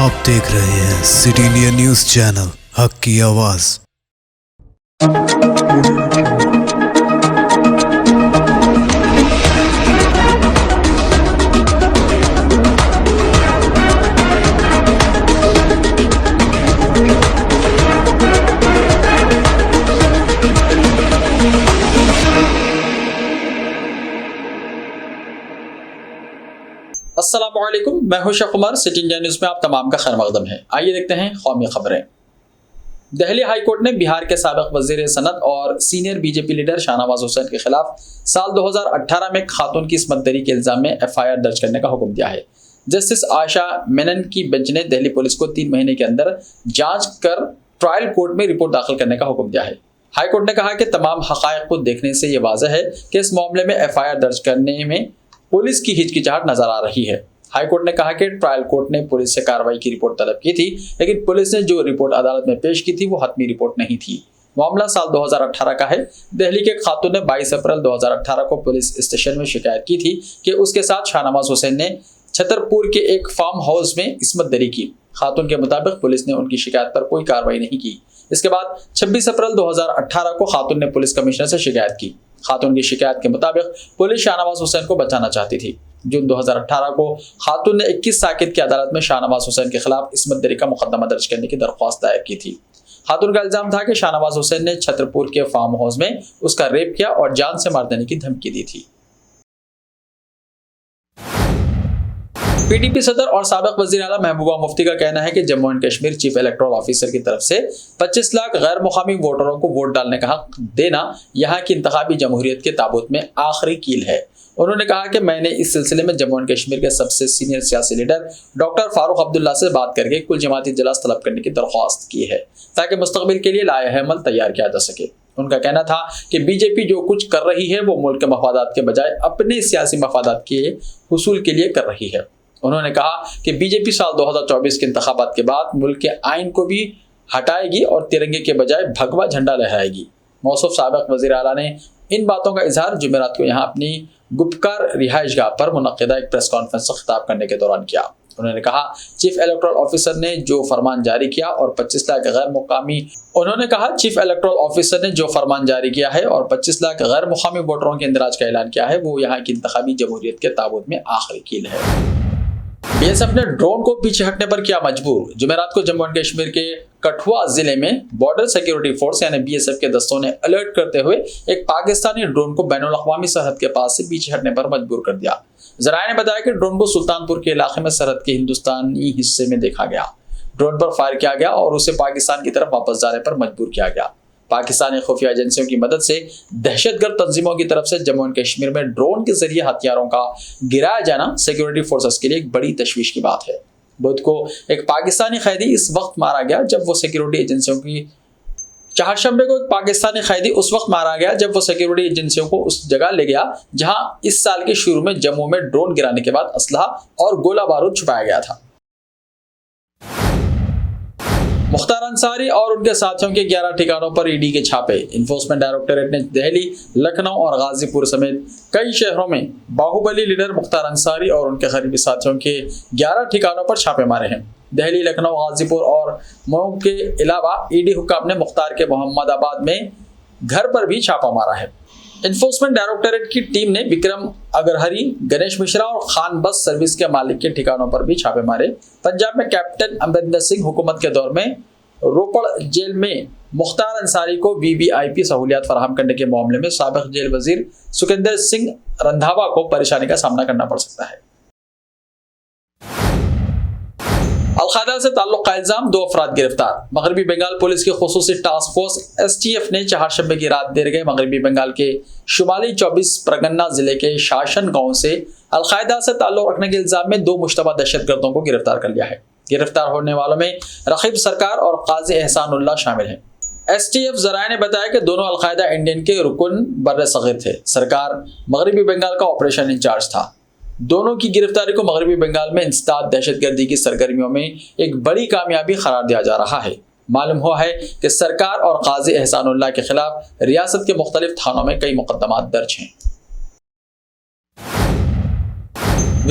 आप देख रहे हैं सिटी इंडिया न्यूज चैनल, हक की आवाज। अस्सलामुअलैकुम, मैं हूं Sheikh Umar. City India News में आप तमाम का खैर मकदम है। आइए देखते हैं कौमी खबरें। दिल्ली हाई कोर्ट ने बिहार के साबिक वजीर सनत और senior BJP leader Shahnawaz Hussain के खिलाफ साल 2018 में खातून की इस्मतदरी के इल्जाम में FIR दर्ज करने का हुक्म दिया है। जस्टिस आयशा मेनन की बेंच ने दिल्ली पुलिस को 3 महीने के अंदर जांच कर ट्रायल कोर्ट में रिपोर्ट दाखिल करने का हुक्म दिया है। हाई कोर्ट ने कहा कि तमाम हकायक को देखने से ये वाज़ह है कि इस मामले में FIR दर्ज करने में पुलिस की हिचकिचाहट नजर आ रही है। हाई कोर्ट ने कहा कि ट्रायल कोर्ट ने पुलिस से कार्रवाई की रिपोर्ट तलब की थी, लेकिन पुलिस ने जो रिपोर्ट अदालत में पेश की थी वो हतमी रिपोर्ट नहीं थी। मामला साल 2018 का है। दिल्ली के खातून ने 22 अप्रैल 2018 को पुलिस स्टेशन में शिकायत की थी कि उसके साथ शाहनवाज हुसैन ने छतरपुर के एक फार्म हाउस में इस्मतदरी की। खातून के मुताबिक पुलिस ने उनकी शिकायत पर कोई कार्रवाई नहीं की। इसके बाद 26 अप्रैल 2018 को खातून ने पुलिस कमिश्नर से शिकायत की। खातून की शिकायत के मुताबिक पुलिस शाहनवाज हुसैन को बचाना चाहती थी। जून 2018 को खातून ने 21 साकित की अदालत में शाहनवाज हुसैन के खिलाफ इस्मतदरी का मुकदमा दर्ज करने की दरख्वास्त दायर की थी। खातून का इल्जाम था कि शाहनवाज हुसैन ने छतरपुर के फार्म हाउस में उसका रेप किया और जान से मार देने की धमकी दी थी। PDP सदर और साबिक वजीर आला महबूबा मुफ्ती का कहना है कि Jammu and Kashmir chief electoral officer की तरफ से 25 लाख गैर मुकामी वोटरों को वोट डालने का हक देना यहाँ की इंतखाबी जमहूरियत के ताबूत में आखिरी कील है। उन्होंने कहा कि मैंने इस सिलसिले में जम्मू एंड कश्मीर के सबसे सीनियर सियासी लीडर डॉक्टर फारूक अब्दुल्ला से बात करके कुल जमाती इजलास तलब करने की दरख्वास्त की है ताकि मुस्तकबिल के लिए लाए-ए-अमल तैयार किया जा सके। उनका कहना था कि बीजेपी जो कुछ कर रही है वो मुल्क के मफादात के बजाय अपने सियासी मफादात के हुसूल के लिए कर रही है। उन्होंने कहा कि बीजेपी साल 2024 के इंतखाबात के बाद मुल्क के आइन को भी हटाएगी और तिरंगे के बजाय भगवा झंडा लहराएगी। मौसूफ साबिक वज़ीर आला ने इन बातों का इजहार जुमेरात को यहाँ अपनी गुप्तकार रिहाइशगाह पर मुनक़िदा एक प्रेस कॉन्फ्रेंस से खिताब करने के दौरान किया। उन्होंने कहा चीफ इलेक्टोरल ऑफिसर ने जो फरमान जारी किया और 25 लाख गैर मुकामी वोटरों के इंदराज का ऐलान किया है वो यहाँ की इंतखाबी जमहूरियत के ताबूत में आखिरी कील है। BSF ने ड्रोन को पीछे हटने पर किया मजबूर। जुमेरात को जम्मू एंड कश्मीर के कठुआ जिले में बॉर्डर सिक्योरिटी फोर्स यानी BSF के दस्तों ने अलर्ट करते हुए एक पाकिस्तानी ड्रोन को बैनुल अक़वामी सरहद के पास से पीछे हटने पर मजबूर कर दिया। ज़राए ने बताया कि ड्रोन को सुल्तानपुर के इलाके में सरहद के हिंदुस्तानी हिस्से में देखा गया। ड्रोन पर फायर किया गया और उसे पाकिस्तान की तरफ वापस जाने पर मजबूर किया गया। पाकिस्तानी खुफिया एजेंसियों की मदद से दहशतगर्द तंजीमों की तरफ से जम्मू एंड कश्मीर में ड्रोन के जरिए हथियारों का गिराया जाना सिक्योरिटी फोर्सेस के लिए एक बड़ी तशवीश की बात है। बुध को एक पाकिस्तानी कैदी इस वक्त मारा गया जब वो सिक्योरिटी एजेंसियों की चारशंबे को एक पाकिस्तानी कैदी उस वक्त मारा गया जब वो सिक्योरिटी एजेंसियों को उस जगह ले गया जहां इस साल के शुरू में जम्मू में ड्रोन गिराने के बाद असलहा और गोला बारूद छुपाया गया था। मुख्तार अंसारी और उनके साथियों के 11 ठिकानों पर ईडी के छापे। इन्फोर्समेंट डायरेक्टोरेट ने दिल्ली, लखनऊ और गाजीपुर समेत कई शहरों में बाहुबली लीडर मुख्तार अंसारी और उनके करीबी साथियों के 11 ठिकानों पर छापे मारे हैं। दिल्ली, लखनऊ, गाजीपुर और मऊ के अलावा ईडी हुक्काम ने मुख्तार के मोहम्मदाबाद में घर पर भी छापा मारा है। इन्फोर्समेंट डायरेक्टोरेट की टीम ने विक्रम अग्रहरी, गणेश मिश्रा और खान बस सर्विस के मालिक के ठिकानों पर भी छापे मारे। पंजाब में कैप्टन अमरिंदर सिंह हुकूमत के दौर में रोपड़ जेल में मुख्तार अंसारी को VVIP सहूलियात फराहम करने के मामले में साबिक जेल वजीर सुखिंदर सिंह रंधावा को परेशानी का सामना करना पड़ सकता है। अल-कायदा से ताल्लुक का इल्जाम 2 अफराद गिरफ्तार। मगरबी बंगाल पुलिस की खुसूसी टास्क फोर्स STF ने चारशंबे की रात देर गए मगरबी बंगाल के शुमाली 24 परगना जिले के शासन गांव से अल-कायदा से ताल्लुक रखने के इल्जाम में 2 मुश्तबा दहशतगर्दों को गिरफ्तार कर लिया है। गिरफ्तार होने वालों में रकीब सरकार और काजी एहसानुल्लाह शामिल हैं। STF ज़राए ने बताया कि दोनों अल-कायदा इंडियन के रुकन बर्र-ए-सग़ीर थे। सरकार मगरबी बंगाल का ऑपरेशन इंचार्ज था। दोनों की गिरफ्तारी को मगरबी बंगाल में इंसदाद दहशतगर्दी की सरगर्मियों में एक बड़ी कामयाबी करार दिया जा रहा है। मालूम हुआ है कि सरकार और काजी एहसानुल्लाह के खिलाफ रियासत के मुख्तलिफ थानों में कई मुकदमात दर्ज हैं।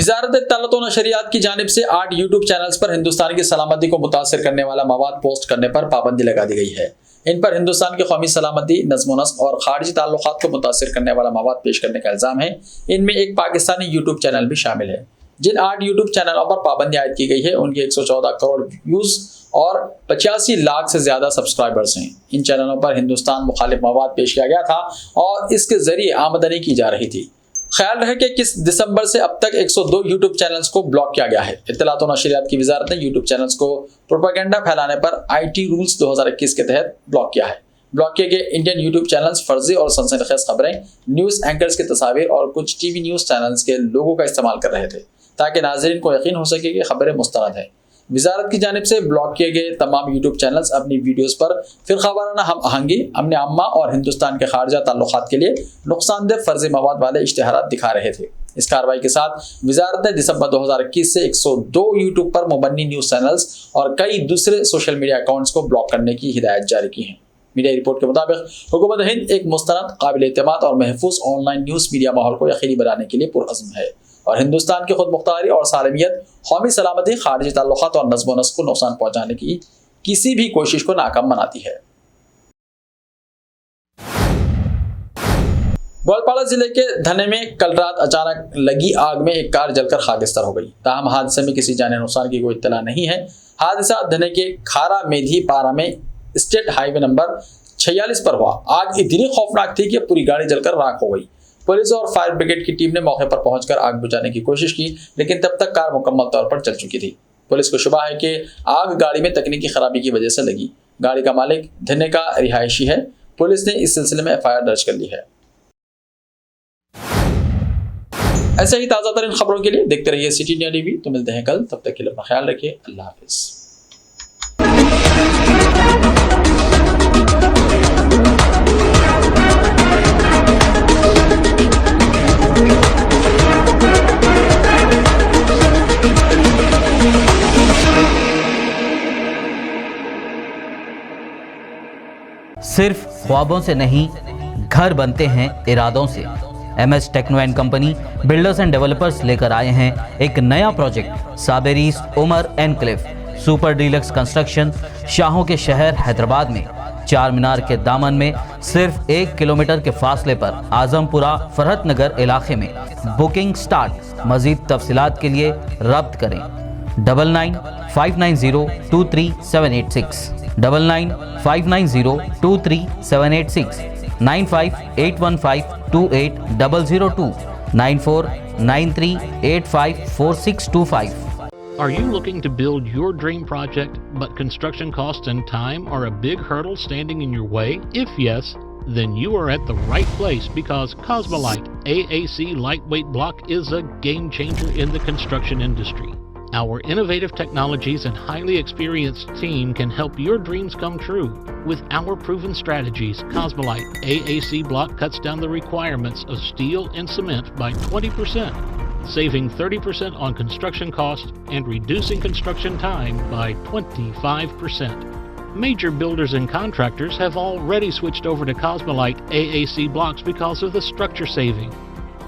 वजारत इत्तलात व नशरियात की जानिब से 8 यूट्यूब चैनल्स पर हिंदुस्तान की सलामती को मुतासिर करने वाला मवाद पोस्ट करने पर पाबंदी लगा दी गई है। इन पर हिंदुस्तान की कौमी सलामती, नज़्म व नस्क और खारजी ताल्लुकात को मुतासिर करने वाला मवाद पेश करने का इल्ज़ाम है। इनमें एक पाकिस्तानी यूट्यूब चैनल भी शामिल है। जिन 8 यूट्यूब चैनलों पर पाबंदी आयद की गई है उनके 114 करोड़ व्यूज़ और 85 लाख से ज़्यादा सब्सक्राइबर्स हैं। इन चैनलों पर हिंदुस्तान मुखालिफ मवाद पेश किया गया था और इसके ज़रिए आमदनी की जा रही थी। ख्याल रहे कि 21 दिसंबर से अब तक 102 यूट्यूब चैनल्स को ब्लॉक किया गया है। इत्तलात व नशरियात की वजारत ने यूट्यूब चैनल्स को प्रोपेगेंडा फैलाने पर IT रूल्स 2021 के तहत ब्लॉक किया है। ब्लॉक किए गए इंडियन यूट्यूब चैनल्स फर्जी और सनसनीखेज खबरें, न्यूज़ एंकर्स की तस्वीर और कुछ TV न्यूज़ चैनल्स के लोगों का इस्तेमाल कर रहे थे ताकि नाज़रीन को यकीन हो सके कि खबरें मुस्तनद हैं। वजारत की जानिब से ब्लॉक किए गए तमाम यूट्यूब चैनल्स अपनी वीडियोस पर फिरकावाराना हम आहंगी, अमन आम्मा और हिंदुस्तान के खारजा ताल्लुकात के लिए नुकसानदेह फर्जी मवाद वाले इश्तिहारात दिखा रहे थे। इस कार्रवाई के साथ वजारत ने दिसंबर 2021 से 102 यूट्यूब पर मुबन्नी न्यूज़ चैनल्स और कई दूसरे सोशल मीडिया अकाउंट्स को ब्लॉक करने की हिदायत जारी की है। मीडिया रिपोर्ट के मुताबिक हुकूमत हिंद एक मुस्तनद, काबिल एतमाद और महफूज ऑनलाइन न्यूज़ मीडिया माहौल को यकीनी बनाने के लिए पुरअज़्म है और हिंदुस्तान की खुद मुख्तारी और सालमियत, कौमी सलामती, खारजी ताल्लुकात और नज़्म व नस्क को नुकसान पहुँचाने की किसी भी कोशिश को नाकाम बनाती है। ग्वालपाड़ा जिले के धने में कल रात अचानक लगी आग में एक कार जलकर खाकिस्तान हो गई। ताहम हादसे में किसी जानी नुकसान की कोई इत्तला नहीं है। हादसा धने के खारा मेधी पारा में स्टेट हाईवे नंबर 46 पर हुआ। आग इतनी खौफनाक थी कि पूरी गाड़ी जलकर राख हो गई। पुलिस और फायर ब्रिगेड की टीम ने मौके पर पहुंचकर आग बुझाने की कोशिश की, लेकिन तब तक कार मुकम्मल तौर पर जल चुकी थी। पुलिस को शुबा है कि आग गाड़ी में तकनीकी खराबी की वजह से लगी। गाड़ी का मालिक धने का रिहायशी है। पुलिस ने इस सिलसिले में FIR दर्ज कर ली है। ऐसे ही ताज़ा तरीन खबरों के लिए देखते रहिए सिटी इंडिया टीवी। तो मिलते हैं कल, तब तक के लिए अपना ख्याल रखिए। अल्लाह हाफिज़। सिर्फ ख्वाबों से नहीं, घर बनते हैं इरादों से। MS techno and company builders and developers लेकर आए हैं एक नया project, Saberi's Umar enclave super deluxe construction. शाहों के शहर हैदराबाद में चार मीनार के दामन में सिर्फ 1 किलोमीटर के फासले पर आजमपुरा फरहत नगर इलाके में। Booking start. मजीद तफसीलात के लिए रब्त करें 9959023786 9959023786 9581528002 9493854625। Are you looking to build your dream project, but construction costs and time are a big hurdle standing in your way? If yes, then you are at the right place, because Cosmolite AAC lightweight block is a game changer in the construction industry. Our innovative technologies and highly experienced team can help your dreams come true. With our proven strategies, Cosmolite AAC block cuts down the requirements of steel and cement by 20%, saving 30% on construction costs and reducing construction time by 25%. Major builders and contractors have already switched over to Cosmolite AAC blocks because of the structure saving.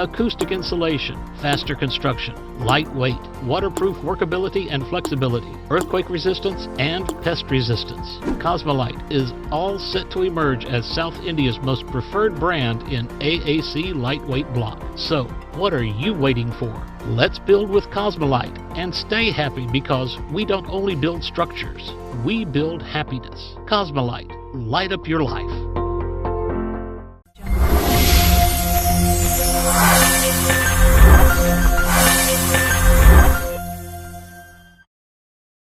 Acoustic insulation, faster construction, lightweight, waterproof workability and flexibility, earthquake resistance and pest resistance. Cosmolite is all set to emerge as South India's most preferred brand in AAC lightweight block. So, what are you waiting for? Let's build with Cosmolite and stay happy, because we don't only build structures, we build happiness. Cosmolite, light up your life.